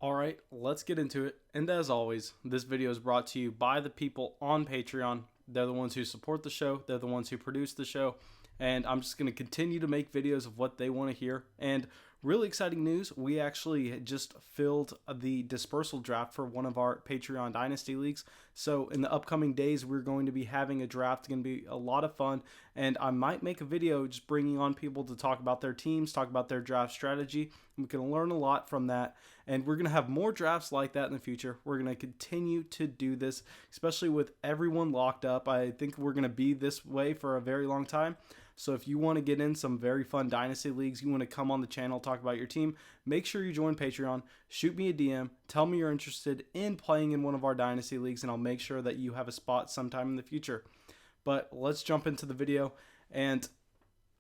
Alright, let's get into it. And as always, this video is brought to you by the people on Patreon. They're the ones who support the show, they're the ones who produce the show, and I'm just going to continue to make videos of what they want to hear. And really exciting news, we actually just filled the dispersal draft for one of our Patreon Dynasty leagues. So in the upcoming days, we're going to be having a draft. It's going to be a lot of fun, and I might make a video just bringing on people to talk about their teams, talk about their draft strategy. We can learn a lot from that, and we're going to have more drafts like that in the future. We're going to continue to do this, especially with everyone locked up. I think we're going to be this way for a very long time. So if you want to get in some very fun Dynasty leagues, you want to come on the channel, talk about your team, make sure you join Patreon, shoot me a DM, tell me you're interested in playing in one of our Dynasty leagues, and I'll make sure that you have a spot sometime in the future. But let's jump into the video, and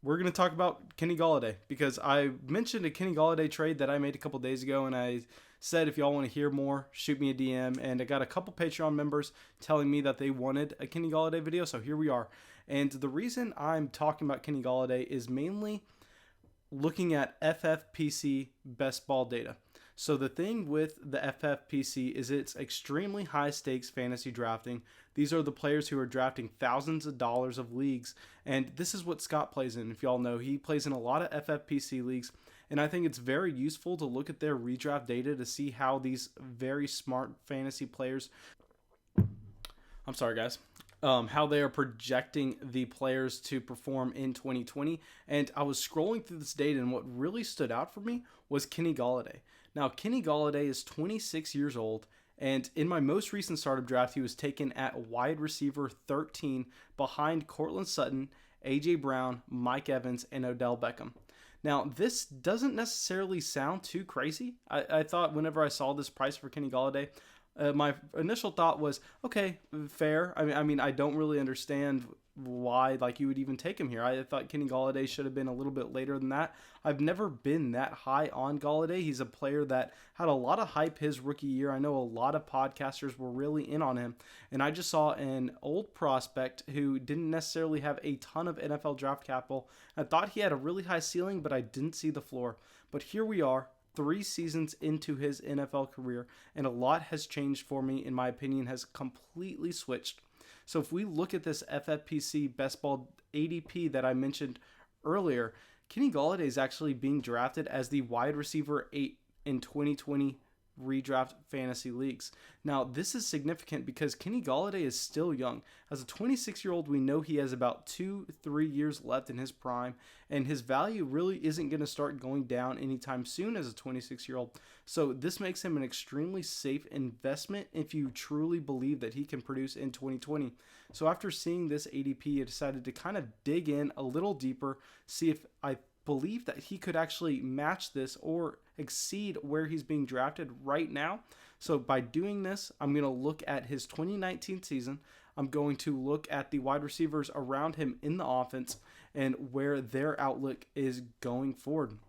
we're going to talk about Kenny GOLLADAY, because I mentioned a Kenny GOLLADAY trade that I made a couple days ago, and I said if y'all want to hear more, shoot me a DM, and I got a couple Patreon members telling me that they wanted a Kenny GOLLADAY video, so here we are. And the reason I'm talking about Kenny GOLLADAY is mainly looking at FFPC best ball data. So the thing with the FFPC is it's extremely high stakes fantasy drafting. These are the players who are drafting thousands of dollars of leagues, and this is what Scott plays in. If y'all know, he plays in a lot of FFPC leagues, and I think it's very useful to look at their redraft data to see how these very smart fantasy players, I'm sorry guys, how they are projecting the players to perform in 2020. And I was scrolling through this data, and what really stood out for me was Kenny GOLLADAY. Now, Kenny GOLLADAY is 26 years old, and in my most recent startup draft, he was taken at wide receiver 13 behind Cortland Sutton, A.J. Brown, Mike Evans, and Odell Beckham. Now, this doesn't necessarily sound too crazy. I thought whenever I saw this price for Kenny GOLLADAY, my initial thought was, okay, fair. I mean, I don't really understand why you would even take him here. I thought Kenny GOLLADAY should have been a little bit later than that. I've never been that high on GOLLADAY. He's a player that had a lot of hype his rookie year. I know a lot of podcasters were really in on him, and I just saw an old prospect who didn't necessarily have a ton of NFL draft capital. I thought he had a really high ceiling, but I didn't see the floor. But here we are, 3 seasons into his NFL career, and a lot has changed for me. In my opinion, has completely switched. So if we look at this FFPC best ball ADP that I mentioned earlier, Kenny GOLLADAY is actually being drafted as the wide receiver 8 in 2020 redraft fantasy leagues. Now, this is significant because Kenny GOLLADAY is still young. As a 26-year-old, we know he has about 2-3 years left in his prime, and his value really isn't going to start going down anytime soon as a 26-year-old. So this makes him an extremely safe investment if you truly believe that he can produce in 2020. So after seeing this ADP, I decided to kind of dig in a little deeper, see if I believe that he could actually match this or exceed where he's being drafted right now. So by doing this, I'm going to look at his 2019 season. I'm going to look at the wide receivers around him in the offense and where their outlook is going forward.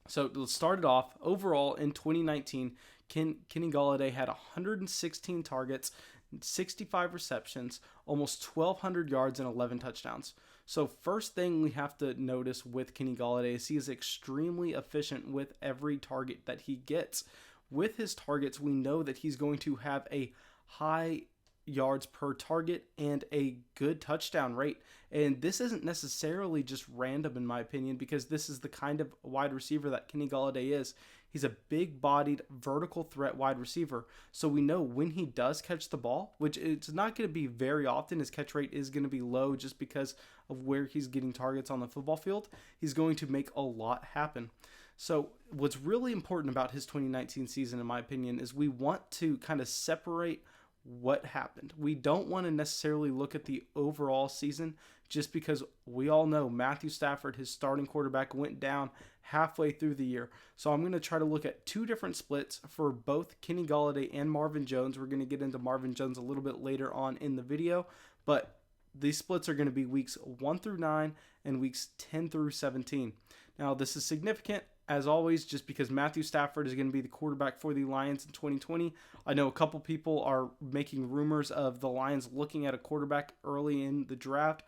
So let's start it off. Overall, in 2019, Kenny GOLLADAY had 116 targets, 65 receptions, almost 1,200 yards, and 11 touchdowns. So first thing we have to notice with Kenny GOLLADAY is he is extremely efficient with every target that he gets. With his targets, we know that he's going to have a high yards per target and a good touchdown rate. And this isn't necessarily just random in my opinion, because this is the kind of wide receiver that Kenny GOLLADAY is. He's a big-bodied, vertical threat wide receiver. So we know when he does catch the ball, which it's not going to be very often, his catch rate is going to be low just because of where he's getting targets on the football field, he's going to make a lot happen. So what's really important about his 2019 season, in my opinion, is we want to kind of separate what happened. We don't want to necessarily look at the overall season, just because we all know Matthew Stafford, his starting quarterback, went down halfway through the year. So I'm going to try to look at 2 different splits for both Kenny GOLLADAY and Marvin Jones. We're going to get into Marvin Jones a little bit later on in the video, but these splits are going to be weeks 1 through 9 and weeks 10 through 17. Now, this is significant, as always, just because Matthew Stafford is going to be the quarterback for the Lions in 2020. I know a couple people are making rumors of the Lions looking at a quarterback early in the draft.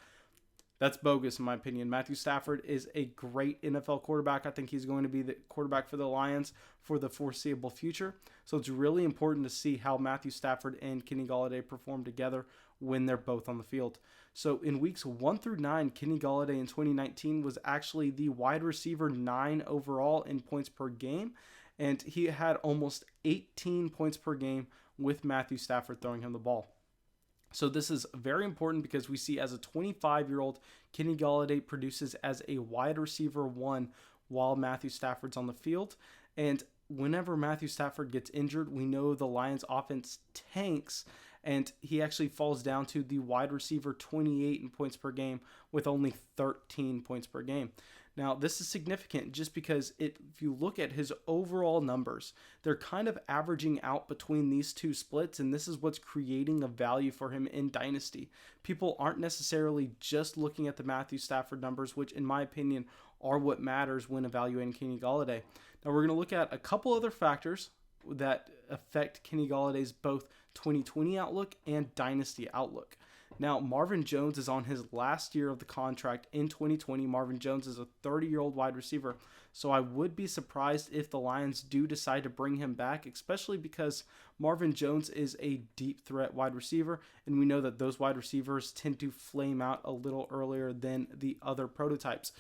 That's bogus in my opinion. Matthew Stafford is a great NFL quarterback. I think he's going to be the quarterback for the Lions for the foreseeable future. So it's really important to see how Matthew Stafford and Kenny Golladay perform together when they're both on the field. So in weeks 1 through 9, Kenny Golladay in 2019 was actually the wide receiver 9 overall in points per game. And he had almost 18 points per game with Matthew Stafford throwing him the ball. So this is very important because we see as a 25-year-old, Kenny Golladay produces as a wide receiver 1 while Matthew Stafford's on the field. And whenever Matthew Stafford gets injured, we know the Lions offense tanks, and he actually falls down to the wide receiver 28 in points per game with only 13 points per game. Now, this is significant just because if you look at his overall numbers, they're kind of averaging out between these two splits, and this is what's creating a value for him in Dynasty. People aren't necessarily just looking at the Matthew Stafford numbers, which in my opinion are what matters when evaluating Kenny Golladay. Now, we're going to look at a couple other factors that affect Kenny Galladay's both 2020 outlook and Dynasty outlook. Now, Marvin Jones is on his last year of the contract in 2020. Marvin Jones is a 30-year-old wide receiver, so I would be surprised if the Lions do decide to bring him back, especially because Marvin Jones is a deep threat wide receiver, and we know that those wide receivers tend to flame out a little earlier than the other prototypes.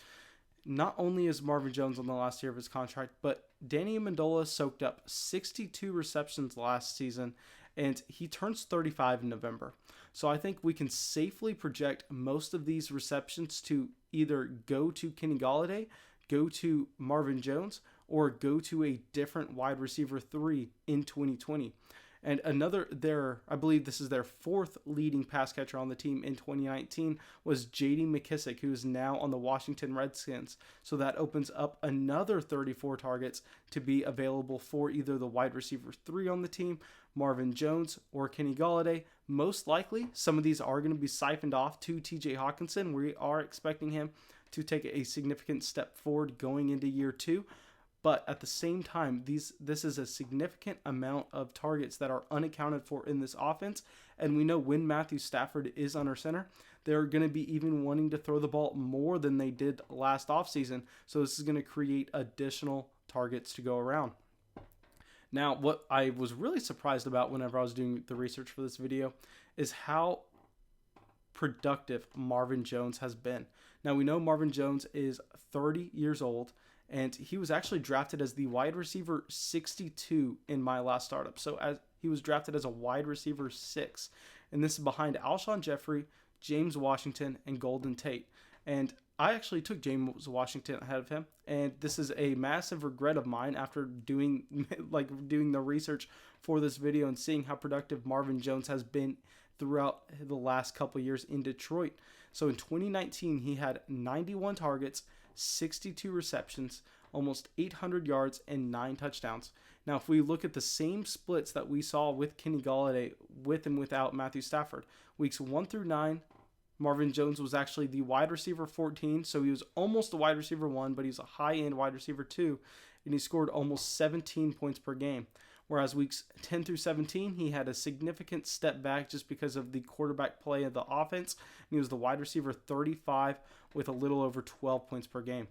Not only is Marvin Jones on the last year of his contract, but Danny Amendola soaked up 62 receptions last season, and he turns 35 in November. So I think we can safely project most of these receptions to either go to Kenny Golladay, go to Marvin Jones, or go to a different wide receiver 3 in 2020. And I believe this is their 4th leading pass catcher on the team in 2019 was J.D. McKissic, who is now on the Washington Redskins. So that opens up another 34 targets to be available for either the wide receiver 3 on the team, Marvin Jones, or Kenny Golladay. Most likely, some of these are going to be siphoned off to TJ Hawkinson. We are expecting him to take a significant step forward going into year 2. But at the same time, this is a significant amount of targets that are unaccounted for in this offense. And we know when Matthew Stafford is under center, they're going to be even wanting to throw the ball more than they did last offseason. So this is going to create additional targets to go around. Now, what I was really surprised about whenever I was doing the research for this video is how productive Marvin Jones has been. Now, we know Marvin Jones is 30 years old, and he was actually drafted as the wide receiver 62 in my last startup. So he was drafted as a wide receiver 6. And this is behind Alshon Jeffrey, James Washington, and Golden Tate. And I actually took James Washington ahead of him. And this is a massive regret of mine after doing the research for this video and seeing how productive Marvin Jones has been throughout the last couple years in Detroit. So in 2019, he had 91 targets, 62 receptions, almost 800 yards, and 9 touchdowns. Now, if we look at the same splits that we saw with Kenny Golladay, with and without Matthew Stafford, weeks 1 through 9, Marvin Jones was actually the wide receiver 14, so he was almost a wide receiver 1, but he's a high-end wide receiver 2, and he scored almost 17 points per game. Whereas weeks 10 through 17, he had a significant step back just because of the quarterback play of the offense. And he was the wide receiver 35 with a little over 12 points per game.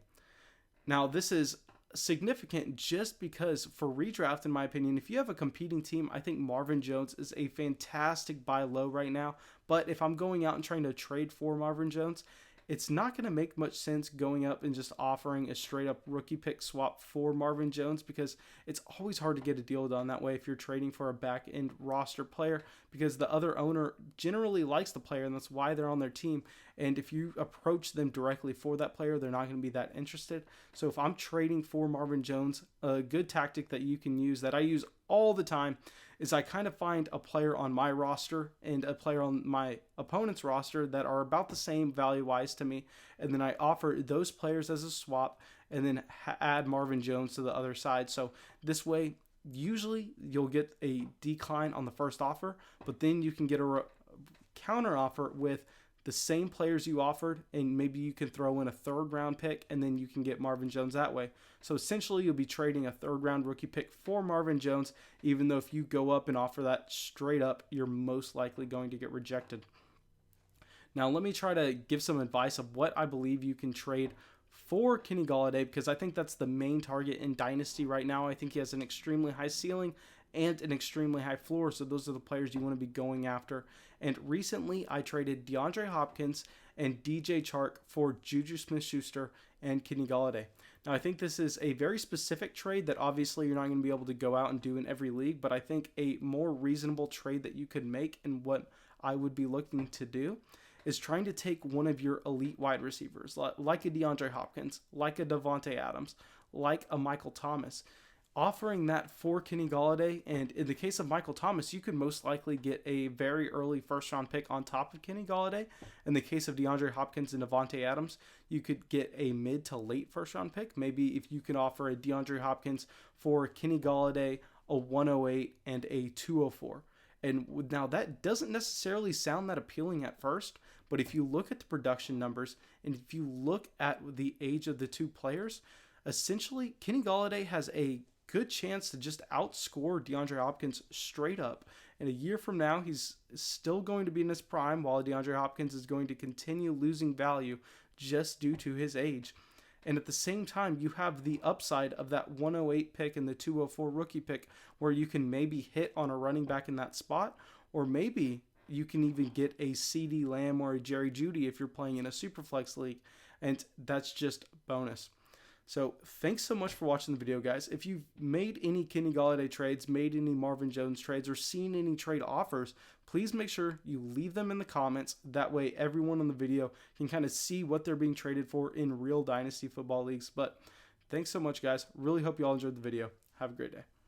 Now, this is significant just because for redraft, in my opinion, if you have a competing team, I think Marvin Jones is a fantastic buy low right now. But if I'm going out and trying to trade for Marvin Jones, it's not going to make much sense going up and just offering a straight up rookie pick swap for Marvin Jones, because it's always hard to get a deal done that way if you're trading for a back end roster player, because the other owner generally likes the player and that's why they're on their team. And if you approach them directly for that player, they're not going to be that interested. So if I'm trading for Marvin Jones, a good tactic that you can use, that I use all the time, is I kind of find a player on my roster and a player on my opponent's roster that are about the same value-wise to me, and then I offer those players as a swap and then add Marvin Jones to the other side. So this way, usually you'll get a decline on the first offer, but then you can get a counter offer with the same players you offered, and maybe you can throw in a 3rd round pick, and then you can get Marvin Jones that way. So essentially, you'll be trading a 3rd round rookie pick for Marvin Jones, even though if you go up and offer that straight up, you're most likely going to get rejected. Now, let me try to give some advice of what I believe you can trade for Kenny Golladay, because I think that's the main target in Dynasty right now. I think he has an extremely high ceiling and an extremely high floor, so those are the players you want to be going after. And recently, I traded DeAndre Hopkins and DJ Chark for Juju Smith-Schuster and Kenny Golladay. Now, I think this is a very specific trade that obviously you're not going to be able to go out and do in every league, but I think a more reasonable trade that you could make, and what I would be looking to do, is trying to take one of your elite wide receivers, like a DeAndre Hopkins, like a Devontae Adams, like a Michael Thomas, offering that for Kenny Golladay. And in the case of Michael Thomas, you could most likely get a very early first-round pick on top of Kenny Golladay. In the case of DeAndre Hopkins and Devontae Adams, you could get a mid to late first-round pick. Maybe if you can offer a DeAndre Hopkins for Kenny Golladay, a 108 and a 204. And now that doesn't necessarily sound that appealing at first, but if you look at the production numbers and if you look at the age of the two players, essentially Kenny Golladay has a good chance to just outscore DeAndre Hopkins straight up. And a year from now, he's still going to be in his prime, while DeAndre Hopkins is going to continue losing value just due to his age. And at the same time, you have the upside of that 108 pick and the 204 rookie pick, where you can maybe hit on a running back in that spot, or maybe you can even get a CD Lamb or a Jerry Jeudy if you're playing in a Superflex league, and that's just bonus. So thanks so much for watching the video, guys. If you've made any Kenny Golladay trades, made any Marvin Jones trades, or seen any trade offers, please make sure you leave them in the comments. That way everyone on the video can kind of see what they're being traded for in real Dynasty football leagues. But thanks so much, guys. Really hope you all enjoyed the video. Have a great day.